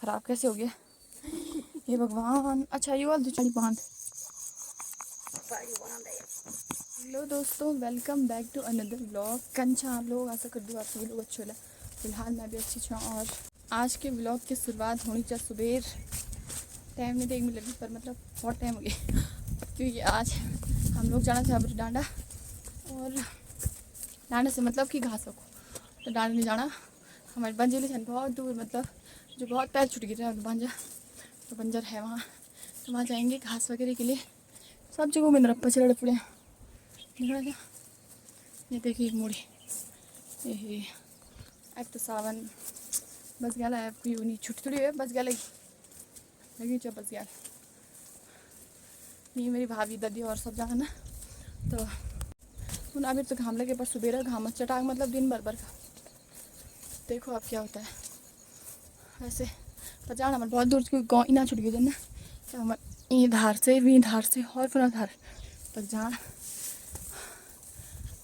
ख़राब कैसे हो गया ये भगवान। अच्छा ये वाला चढ़ी बांध। हेलो दोस्तों, welcome back to another vlog. कंचा आप लोग आशा कर दो आप सभी लोग अच्छे लगे। फिलहाल मैं भी अच्छी हूँ और आज के व्लॉग की शुरुआत होनी चाहिए सुबह। टाइम नहीं देखने लगी पर मतलब बहुत टाइम हो गया क्योंकि आज हम लोग जाना था अब डांडा, और डांडा से मतलब कि घासों को, तो डांडा नहीं जाना। हमारे बंजर है बहुत दूर, मतलब जो बहुत पैर छूट गए बंजर, तो बंजर है वहाँ, तो वहाँ जाएंगे घास वगैरह के लिए। सब जगह में नरप्पा चढ़ पड़े देखा क्या। ये देखिए एक मुड़ी, ये अब तो सावन बस गया है, नहीं छुट्टी थोड़ी है, बस गया लगी जब बस गया। नहीं मेरी भाभी दादी और सब जाना ना, तो उन अभी तो घाम लगे पर सुबेरा घाम चटाक मतलब दिन भर का। देखो अब क्या होता है। वैसे पर जाना हमारे बहुत दूर क्योंकि गाँव इना छुट गए ना, तो हमारे ये धार से भी धार से और फिर धार तक जाना।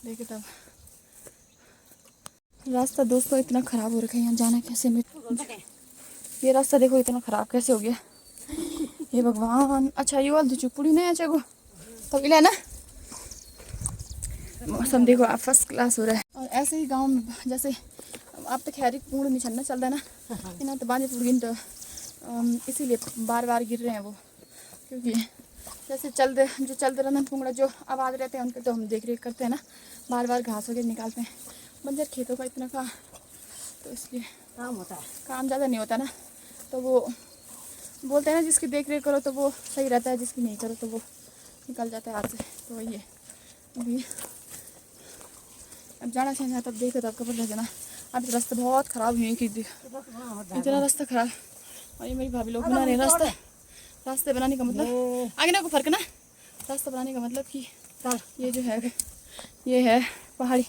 देखे तब रास्ता दोस्तों इतना ख़राब हो रखा है, यहाँ जाना कैसे में। ये रास्ता देखो इतना ख़राब कैसे हो गया ये भगवान। अच्छा ये वाला चुपड़ी नहीं अच्छा को तो इला ना। मौसम देखो आप फर्स्ट क्लास हो रहा है, और ऐसे ही गांव में जैसे आप तो खैर पूर्ण नहीं चलना चलता ना, इन्हें तो बांधे टूट तो इसीलिए बार बार गिर रहे हैं वो, क्योंकि जैसे चलते रहते हैं पुंगड़ा जो आवाज़ रहते हैं उनके, तो हम देख रेख करते हैं ना, बार बार घास वगैरह निकालते हैं। बंजर खेतों का इतना का, तो इसलिए काम होता है, काम ज़्यादा नहीं होता ना, तो वो बोलते हैं ना जिसकी देख रेख करो तो वो सही रहता है, जिसकी नहीं करो तो वो निकल जाता है हाथ से। तो वही है अभी अब जाना चाहिए, तब देखो तब कब रह जाना। अब रास्ता बहुत ख़राब हुई कि इतना रास्ता ख़राब, और ये मेरी भाभी लोग बना रहे हैं रास्ते बनाने का मतलब आगे ना को फर्क ना, रास्ता बनाने का मतलब कि ये जो है ये है पहाड़ी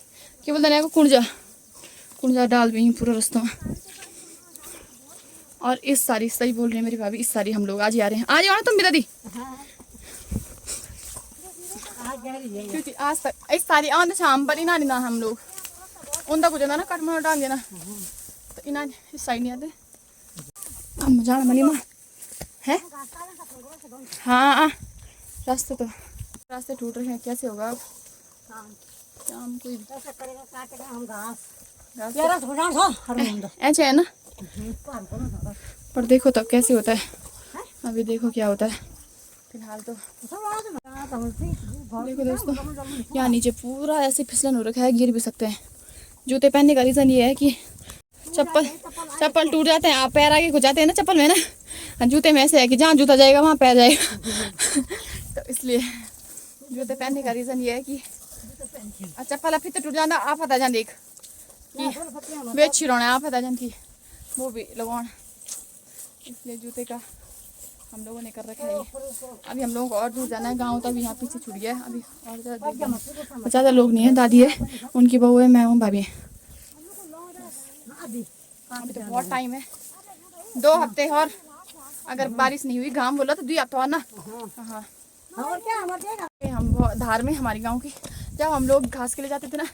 क्या बोलते हैं कुंजा डाल भी पूरा रास्ता। और इस सारी सही बोल रही है मेरी भाभी, इस सारी हम लोग आज ही आ रहे हैं। आज आओ तुम भी दादी, क्योंकि आज तक इस सारी आंध शाम पर इना ना हम लोग उनका कुछ ना कटमा डाल देना, तो इना इस साइड नहीं आते हम जाना मनी माँ है। हाँ रास्ते टूट रहे हैं, कैसे होगा अब शाम कोई ऐसे है ना। पर देखो तब कैसे होता है, अभी देखो क्या होता है। फिलहाल तो देखो दोस्तों यहाँ नीचे पूरा ऐसे फिसलन हो रखा है, गिर भी सकते हैं। जूते पहनने का रीज़न ये है कि चप्पल टूट जाते हैं, आप पैर आगे घुस जाते हैं ना चप्पल में ना, जूते में ऐसे है कि जहाँ जूता जाएगा वहाँ पैर जाएगा तो इसलिए जूते पहनने का रीज़न ये है कि चप्पल अभी तो टूट जाना आप हता जान देख कि वे छिड़ोना आप हता जान की वो भी लगाना, इसलिए जूते का हम लोगों ने कर रखा है। अभी हम लोगों को और दूर जाना है गांव, तो अभी यहाँ पीछे छूट गया है। अभी और ज़्यादा लोग नहीं है, दादी है उनकी बहू है मैं हूँ भाभी है। अभी तो बहुत टाइम है, 2 हफ्ते और अगर बारिश नहीं हुई घाम बोला तो 2 हफ्ते और ना। हाँ हम धार में हमारी गांव की जब हम लोग घास के लिए जाते थे ना,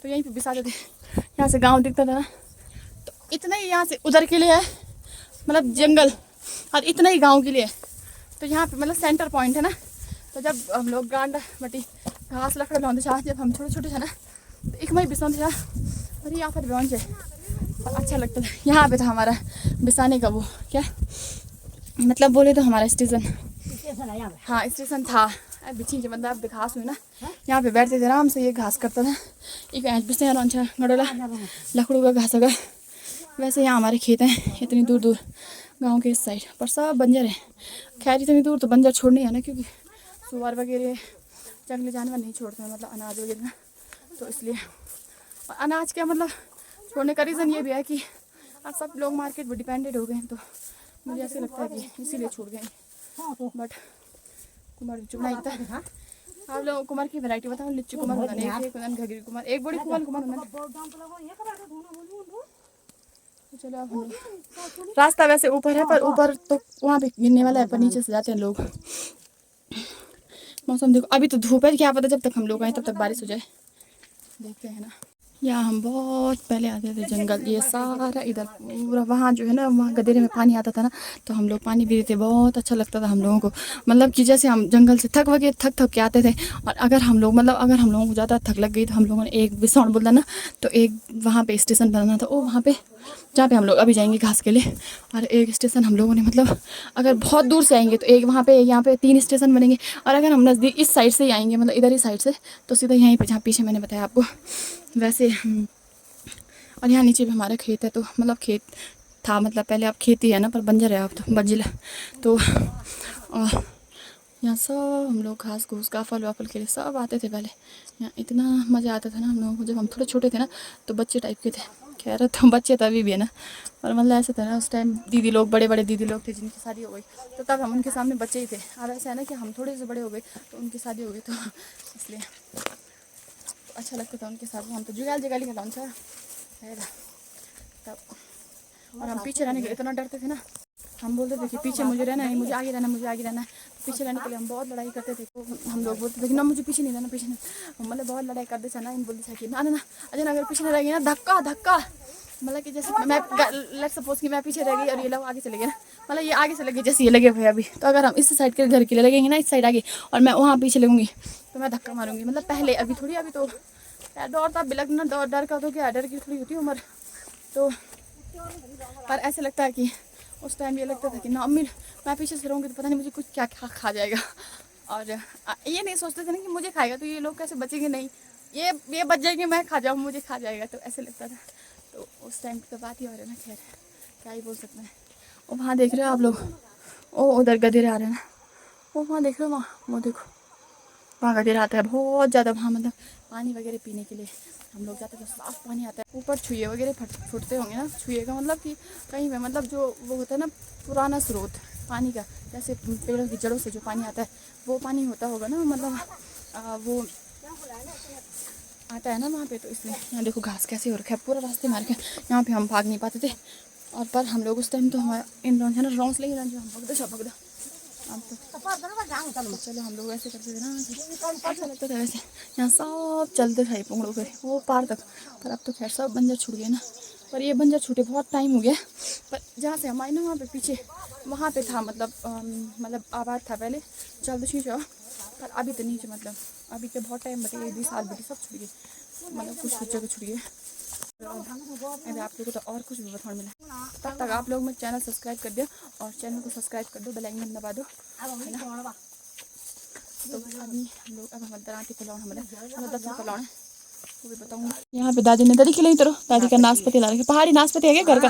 तो यहीं पे बिसाते थे। यहाँ से गांव दिखता था ना, तो इतना ही यहाँ से उधर के लिए है मतलब जंगल, और इतना ही गांव के लिए। तो यहाँ पे मतलब सेंटर पॉइंट है ना, तो जब हम लोग गांडा मटी घास लकड़ लाते चाह, जब हम छोटे छोटे थे ना, तो एक मई बिसाते था और यहाँ पर बेवन से अच्छा लगता था। यहाँ पे था हमारा बिसाने का वो क्या मतलब बोले तो हमारा स्टेशन, हाँ स्टेशन था। बिछी के मतलब अब घास हुई ना, यहाँ पे बैठते थे आराम से, ये घास करता था एक बिस्ते गड़ोला लकड़ों का घास होगा। वैसे यहाँ हमारे खेत हैं इतनी दूर दूर गांव के इस साइड पर, सब बंजर है। खैर इतनी दूर तो बंजर छोड़ने है ना, क्योंकि सुअर वगैरह जंगली जानवर नहीं छोड़ते हैं मतलब अनाज वगैरह, तो इसलिए अनाज क्या मतलब छोड़ने का रीज़न ये भी है कि आज सब लोग मार्केट पर डिपेंडेड हो गए हैं, तो मुझे ऐसे लगता है कि इसीलिए छूट गए। बट कुमार लिच्चू बनाई आप लोग कुमार की वैरायटी बताओ। लिच्चू कुमार होता है, घघरी कुमार, एक बड़ी कुमार होता। चलो अब हम रास्ता वैसे ऊपर है, पर ऊपर तो वहाँ पे गिरने वाला है, पर नीचे से जाते हैं लोग। मौसम देखो अभी तो धूप है, क्या पता जब तक हम लोग आए तब तक बारिश हो जाए, देखते हैं ना। यहाँ हम बहुत पहले आते थे जंगल, ये सारा इधर पूरा, वहाँ जो है ना वहाँ गदेरे में पानी आता था ना, तो हम लोग पानी पीते थे, बहुत अच्छा लगता था हम लोगों को। मतलब कि जैसे हम जंगल से थक के आते थे, और अगर हम लोग मतलब अगर हम लोगों को ज़्यादा थक लग गई तो हम लोगों ने एक बिसौन बोलता ना, तो एक वहाँ पे स्टेशन बनाना था, वो वहाँ पे जहाँ पे हम लोग अभी जाएंगे घास के लिए, और एक स्टेशन हम लोगों ने मतलब अगर बहुत दूर से आएंगे तो एक वहाँ पे यहाँ पे 3 स्टेशन बनेंगे, और अगर हम नज़दीक इस साइड से ही आएंगे मतलब इधर ही साइड से, तो सीधा यहीं पे जहाँ पीछे मैंने बताया आपको वैसे। और यहाँ नीचे भी हमारा खेत है, तो मतलब खेत था, मतलब पहले अब खेती है ना, पर बंजर है अब तो बंजिला। तो यहाँ सब हम लोग घास घूस का फल वाफल के लिए सब आते थे पहले। यहाँ इतना मज़ा आता था ना हम लोगों को, जब हम थोड़े छोटे थे ना, तो बच्चे टाइप के थे। खैर तो बच्चे तो अभी भी है ना, और मतलब ऐसा था ना उस टाइम दीदी लोग, बड़े बड़े दीदी लोग थे जिनकी शादी हो गई, तो तब हम उनके सामने बच्चे ही थे। अब ऐसा है ना कि हम थोड़े से बड़े हो गए तो उनकी शादी हो गई, तो इसलिए अच्छा लगता था उनके साथ। हम तो जुगाल जगाली का लॉन्च है तब, और हम पीछे रहने के इतना डरते थे ना, हम बोलते थे कि पीछे मुझे रहना है, मुझे आगे रहना, मुझे आगे रहना है। पीछे रहने के लिए हम बहुत लड़ाई करते थे, तो हम लोग बोलते थे कि ना मुझे पीछे नहीं रहना, पीछे नहीं, मतलब बहुत लड़ाई करते थे ना। इन बोलते थे कि ना ना ना अजय अगर पीछे नहीं रहेगी ना धक्का धक्का, मतलब कि जैसे मैं लेट सपोज कि मैं पीछे रह गई और ये लोग आगे चले गए ना, मतलब ये आगे चले गए जैसे ये लगे हुए अभी, तो अगर हम इस साइड के घर के लिए लगेंगे ना, इस साइड आगे, और मैं वहाँ पीछे लगूंगी तो मैं धक्का मारूंगी। मतलब पहले, अभी थोड़ी, अभी तो डर था बिलक ना, डर का तो क्या, डर की थोड़ी होती उम्र। तो पर ऐसे लगता है कि उस टाइम ये लगता था कि ना अम्मी मैं पीछे से रहूँगी तो पता नहीं मुझे कुछ क्या खा जाएगा, और ये नहीं सोचते थे ना कि मुझे खाएगा तो ये लोग कैसे बचेंगे, नहीं ये बच जाएंगे, मैं खा जाऊँ, मुझे खा जाएगा, तो ऐसे लगता था। तो उस टाइम की तो बात ही हो रही है ना, खैर क्या ही बोल सकते हैं। वो वहाँ देख रहे हो आप लोग, ओ उधर गधेरे आ रहे हैं ना, वो वहाँ देख रहे हो, वहाँ वो देखो वहाँ गधेरा आता है बहुत ज़्यादा, वहाँ मतलब पानी वगैरह पीने के लिए हम लोग जाते थे, साफ पानी आता है। ऊपर छुए वगैरह फूटते होंगे ना, छुए का मतलब कि कहीं में मतलब जो वो होता है ना पुराना स्रोत पानी का, जैसे पेड़ों की जड़ों से जो पानी आता है वो पानी होता होगा ना, मतलब वो आता है ना वहाँ पे, तो इसलिए। यहाँ देखो घास कैसे हो रखा है, पूरा रास्ते मार के, यहाँ पे हम भाग नहीं पाते थे। और पर हम लोग उस टाइम तो हमारा इन है ना रॉन्स ले जो हम भगदा अब तो चलो हम लोग ऐसे करते थे ना, अच्छा लगता था वैसे। यहाँ सब चलते थे पुंगड़ों पे वो पार तक, पर अब तो खैर सब बंजर छूट गए ना। पर ये बंजर छूटे बहुत टाइम हो गया, पर जहाँ से हम आए ना वहाँ पे पीछे वहाँ पे था, मतलब आबाद था पहले, चल तो पर अभी तो नहीं, मतलब अभी के बहुत टाइम बटे 20 साल बटे सब छुट गए, मतलब कुछ जगह छुट गए। अभी आप लोगों को तो और कुछ भी बताने मिला, तब तक आप लोग मेरे चैनल सब्सक्राइब कर दिया, और चैनल को सब्सक्राइब कर दो, बेल आइकन दबा दो, है ना। तो अभी हम लोग अब हम दराती पलाव हमारे 10 पलाव है वो भी बताऊँगी। यहाँ पे दादी ने दरी खिलाई, तरह दादी का नाशपाती ला रखे, पहाड़ी नाशपाती है क्या घर का,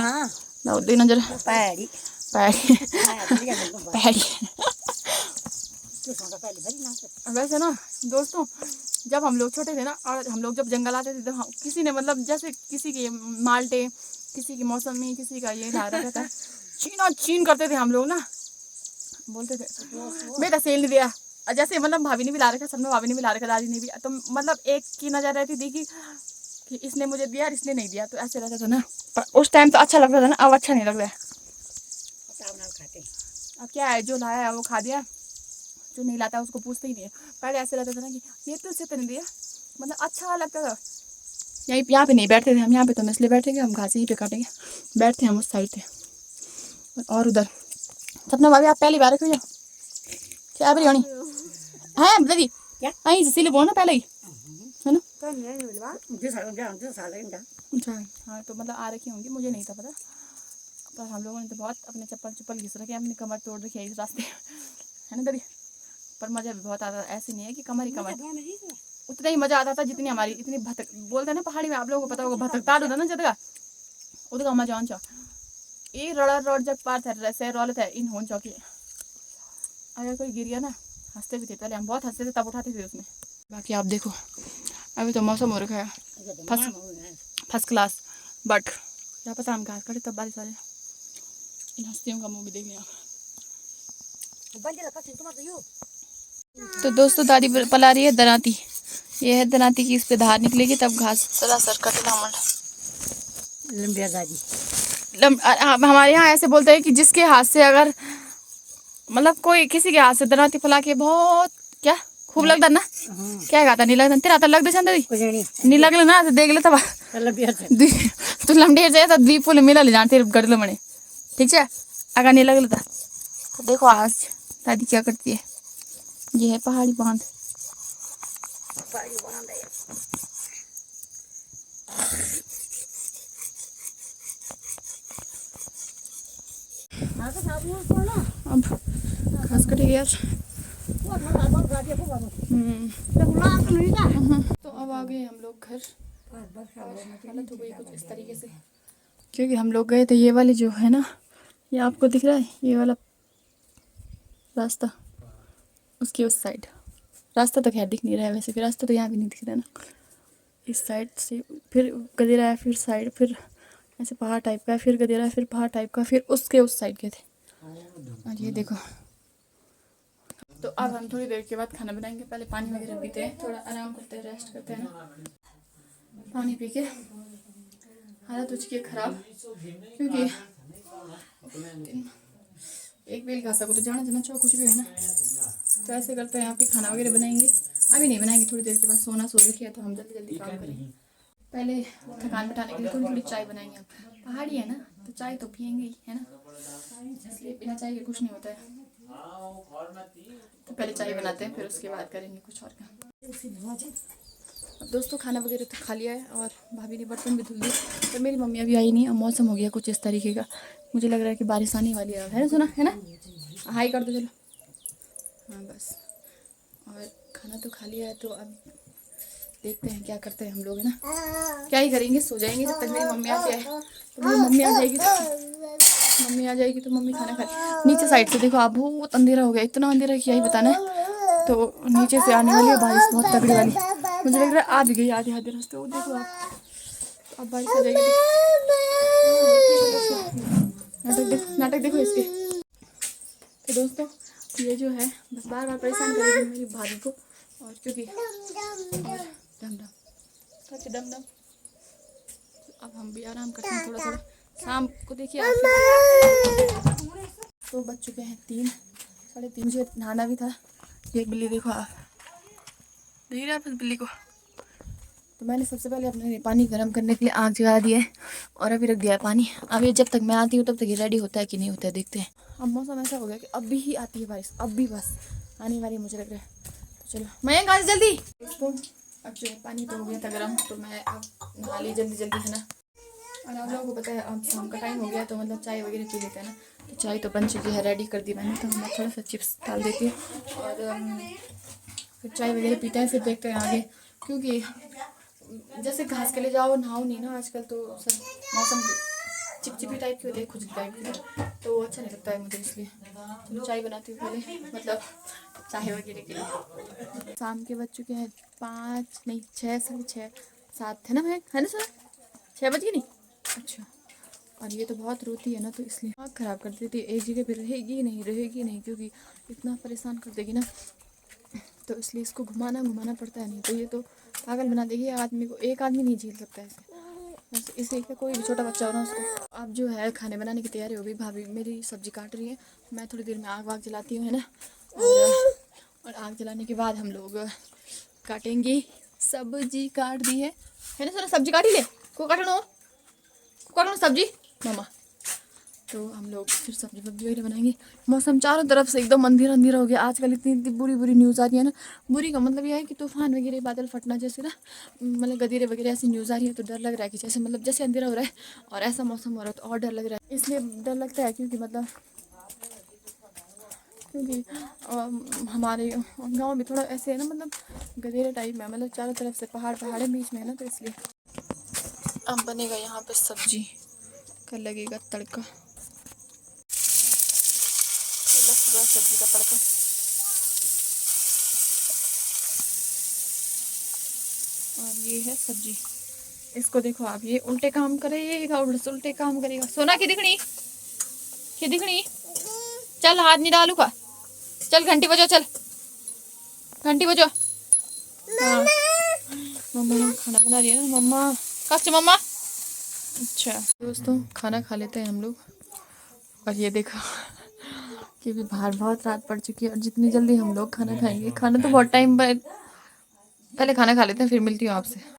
ना दे नजर पहाड़ी पहाड़ी। वैसे ना दोस्तों, जब हम लोग छोटे थे ना, और हम लोग जब जंगल आते थे तो किसी ने मतलब जैसे किसी के माल्टे, किसी की मौसमी, किसी का ये ला रखा था, छीन करते थे हम लोग ना, बोलते थे बेटा सेल नहीं दिया, जैसे मतलब भाभी ने भी ला रखा, सब में भाभी ने भी ला रखा, दादी ने भी, तो मतलब एक की नजर रहती थी कि इसने मुझे दिया और इसने नहीं दिया, तो ऐसे रहता था ना। पर उस टाइम तो अच्छा लगता था ना, अब अच्छा नहीं लग रहा है। अब क्या है, जो लाया है वो खा दिया, जो नहीं लाता उसको पूछते ही नहीं है। पहले ऐसे रहता था ना कि ये तो इससे तो नहीं दिया, मतलब अच्छा लगता था। यहाँ पे नहीं बैठते थे हम, यहाँ पे तो हम इसलिए बैठेंगे, हम घास यहीं पे काटेंगे, बैठते हैं हम उस साइड पे। और उधर सपना भाभी आप पहली बार क्यों जाओ क्या बरी होनी है दीदी, अहीं सिले बोल ना पहले ही है ना। अच्छा हाँ, तो मतलब आ रखी होंगी, मुझे नहीं था पता, पर हम लोगों ने तो बहुत अपने चप्पल घिस रखे, अपनी कमर तोड़ रखी है इस रास्ते है ना दीदी। पर मज़ा भी बहुत आता था, ऐसे नहीं है कि कमर ही कमर, उतना ही मज़ा आता था जितनी हमारी इतनी भटक बोलते हैं ना पहाड़ी में, आप लोगों को पता होगा भटकता होता ना जगह उधर मजा आन ये रड़ा रोड जब पार थे से रोल थे इन होन चौकी, अगर कोई गिर गया ना हंसते भी थे, पहले हम बहुत हंसते थे तब उठाते थे उसमें। बाकी आप देखो अभी तो मौसम हो रखा है फर्स्ट क्लास, बट क्या पता हम घास काटे तब बारिश आ जाए। इन हस्तियों का मुँह भी देख लिया। तो दोस्तों दादी पला रही है दराती, ये है दराती की, इस पे धार निकलेगी तब घास सरासर कटना मंड लंबिया दादी। हमारे यहाँ ऐसे बोलते हैं कि जिसके हाथ से अगर मतलब कोई किसी के हाथ से दराती फैला के बहुत क्या खूब लगता ना क्या गाता नहीं लगता तेरा तो लग दे चंदरी नहीं लगले ना तो देख ले तब तू लमडेर जाए तो द्वीप फूल मिला ले जान तेरे गड़लो मने ठीक है अगर नहीं लगले तो देखो आज दादी क्या करती है। ये है पहाड़ी बांध। अब घास कटेगी यार। तो अब आ गए हम लोग घर। हालत हो गई कुछ इस तरीके से क्योंकि हम लोग गए थे ये वाले जो है ना ये आपको दिख रहा है ये वाला रास्ता उसके उस साइड रास्ता तो खैर दिख नहीं रहा है वैसे फिर रास्ता तो यहाँ भी नहीं दिख रहा है ना। इस साइड से फिर गदेरा है फिर साइड फिर ऐसे पहाड़ टाइप का फिर गदेरा फिर पहाड़ टाइप का फिर उसके उस साइड के थे। और ये देखो तो अब हम थोड़ी देर के बाद खाना बनाएंगे। पहले पानी वगैरह पीते हैं थोड़ा आराम करते हैं रेस्ट करते हैं ना। पानी पी के हालत हो चुकी है ख़राब क्योंकि एक बेल घासा को तो जाना जाना चाहो कुछ भी है ना। तो ऐसे करते हैं यहाँ पे खाना वगैरह बनाएंगे। अभी नहीं बनाएंगे थोड़ी देर के बाद सोना सो रखी है तो हम जल्दी जल्दी काम करेंगे। पहले थकान मिटाने के लिए थोड़ी थोड़ी चाय बनाएंगे। अब पहाड़ी है ना तो चाय तो पियेंगे ही है ना इसलिए बिना चाय के कुछ नहीं होता है। तो पहले चाय बनाते हैं फिर उसके बाद करेंगे कुछ और काम। अब दोस्तों खाना वगैरह तो खा लिया है और भाभी ने बर्तन भी धुल दिए पर मेरी मम्मी अभी आई नहीं। अब मौसम हो गया कुछ इस तरीके का मुझे लग रहा है कि बारिश आने वाली है ना सुना है ना। हाई कर दो चलो हाँ बस। और खाना तो खा लिया है तो अब देखते हैं क्या करते हैं हम लोग है ना। क्या ही करेंगे सो जाएंगे जब तक मेरी मम्मी आती है। तो मेरी मम्मी आ जाएगी तो मम्मी खाना खा नीचे साइड से देखो आप बहुत अंधेरा हो गया इतना अंधेरा क्या ही बताना है। तो नीचे से आने वाली है बारिश बहुत तगड़ी वाली मुझे लग रहा है आ भी गई आधे आधे रास्ते वो देखो आप। तो अब बारिश आ जाएगी नाटक देखो इसके। तो दोस्तों ये जो है बस बार बार परेशान करेगी मेरी भाभी को और क्योंकि डम डम अब हम भी आराम करते हैं थोड़ा थोड़ा शाम को देखिए आप। तो बज चुके हैं 3 साढ़े 3 मुझे नहाना भी था। ये बिल्ली देखो आप देख रहे आप इस बिल्ली को। तो मैंने सबसे पहले अपने पानी गर्म करने के लिए आग जगा दी है और अभी रख दिया है पानी। अब ये जब तक मैं आती हूँ तब तक ये रेडी होता है कि नहीं होता है देखते हैं। अब मौसम ऐसा हो गया कि अभी ही आती है बारिश अब भी बस आने वाली मुझे लग रहा है। तो चलो मैं आज जल्दी दोस्तों अब जो पानी तो हो गया था गर्म तो मैं अब नहा ली जल्दी जल्दी है ना। और आप लोगों को पता है अब शाम का टाइम हो गया तो मतलब चाय वगैरह पी लेते हैं ना। तो चाय तो बन चुकी है रेडी कर दी मैंने तो मैं थोड़ा सा चिप्स डाल देती हूँ और फिर चाय वगैरह पीते हैं फिर देखते हैं आगे क्योंकि जैसे घास के लिए जाओ नहाओ नहीं ना आजकल तो सब मौसम चिपचिपी टाइप की होती है खुजली टाइप की तो अच्छा नहीं लगता है मुझे इसलिए चलो चाय बनाती हूँ पहले मतलब चाय वगैरह के लिए। शाम के बज चुके हैं 5 नहीं 6 साढ़े 6 7 है ना बहन है ना सर 6 बज गए नहीं अच्छा। और ये तो बहुत रोती है ना तो इसलिए आँख ख़राब कर देती है एक जगह पे रहेगी नहीं क्योंकि इतना परेशान कर देगी ना तो इसलिए इसको घुमाना पड़ता है नहीं तो ये तो पागल बना देगी आदमी को। एक आदमी नहीं झेल सकता है इसे इसे कोई भी छोटा बच्चा हो ना उसको। अब जो है खाने बनाने की तैयारी हो गई भाभी मेरी सब्जी काट रही है मैं थोड़ी देर में आग वाग जलाती हूँ है ना। और आग जलाने के बाद हम लोग काटेंगे। सब्जी काट दी है ना सर सब्जी काटी ले को काटो सब्जी मामा। तो हम लोग फिर सब्जी वब्जी वगैरह बनाएंगे। मौसम चारों तरफ से एकदम अंधेरा हो गया आजकल इतनी बुरी न्यूज़ आ रही है ना। बुरी का मतलब यह है कि तूफान वगैरह बादल फटना जैसे ना मतलब गधेरे वगैरह ऐसी न्यूज़ आ रही है तो डर लग रहा है कि जैसे मतलब जैसे अंधेरा हो रहा है और ऐसा मौसम हो रहा है तो और डर लग रहा है। इसलिए डर लगता है क्योंकि मतलब हमारे गाँव में थोड़ा ऐसे है ना मतलब गधेरे टाइप में मतलब चारों तरफ से पहाड़ है बीच में है ना तो इसलिए। अब बनेगा यहाँ पे सब्जी का लगेगा तड़का सब्जी का तड़का। और ये है सब्जी इसको देखो आप ये उल्टे काम करेगा उल्टे काम करेगा। सोना की दिखनी चल हाथ नहीं डालू का चल घंटी बजो चल घंटी बजो। हाँ मम्मा खाना बना रही है ना मम्मा कब मम्मा। अच्छा दोस्तों खाना खा लेते हैं हम लोग। और ये देखो क्योंकि बाहर बहुत रात पड़ चुकी है और जितनी जल्दी हम लोग खाना खाएंगे, खाना तो बहुत टाइम बाद, पहले खाना खा लेते हैं फिर मिलती हूँ आपसे।